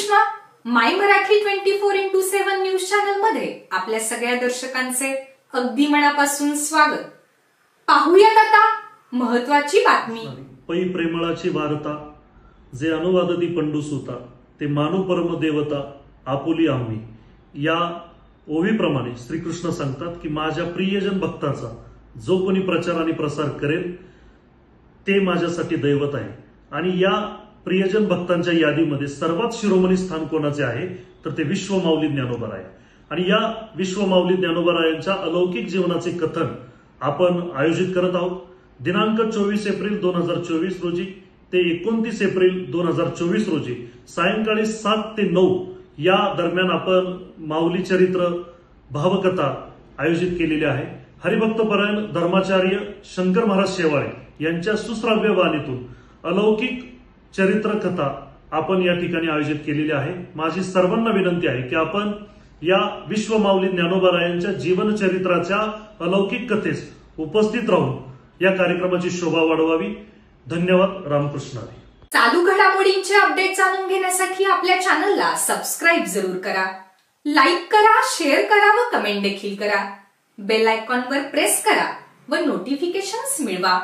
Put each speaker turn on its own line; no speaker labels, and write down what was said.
सुषमा, माय Marathi 24x7 news channel मध्ये आपल्या सगळ्या दर्शकांचे अगदी मनापासून स्वागत। पाहूयात आता महत्त्वाची बातमी।
पै प्रेमळाची वार्ता, जे अनुवादती पंडुसुता, ते मानू परम देवता आपुली आम्ही। या ओवीप्रमाणे श्रीकृष्ण सांगतात की माझ्या प्रियजन भक्ताचा जो कोणी प्रचार आणि प्रसार करेल ते माझ्यासाठी दैवत आहे। आणि या प्रियजन भक्तांच्या यादीमध्ये सर्वात शिरोमणी स्थान कोणाचे आहे तर ते विश्वमाऊली ज्ञानोबा आहे। आणि या विश्वमाऊली ज्ञानोबा यांच्या अलौकिक जीवनाचे कथन आपण आयोजित करत आहोत। दिनांक 24 एप्रिल 2024 रोजी ते 29 एप्रिल 2024 रोजी सायंकाळी 7 ते 9 या दरम्यान आपण माऊली चरित्र भावकथा आयोजित केलेली आहे। हरिभक्तपरायण धर्माचार्य शंकर महाराज शेवाळे यांच्या सुश्राव्य वाणीतून अलौकिक चरित्र कथा आपण या ठिकाणी आयोजित केलेली आहे। माझी सर्वांना विनंती आहे की आपण या विश्वमाऊली ज्ञानोबा यांच्या जीवन चरित्राच्या अलौकिक कथेस उपस्थित राहून या कार्यक्रमाची शोभा वाढवावी। धन्यवाद। रामकृष्ण हरी।
चालू घडामोडींचे अपडेट जाणून घेण्यासाठी आपल्या चॅनलला सबस्क्राइब जरूर करा, लाईक करा, शेअर करा व कमेंट देखील करा। बेल आयकॉनवर प्रेस करा व नोटिफिकेशन्स मिळवा।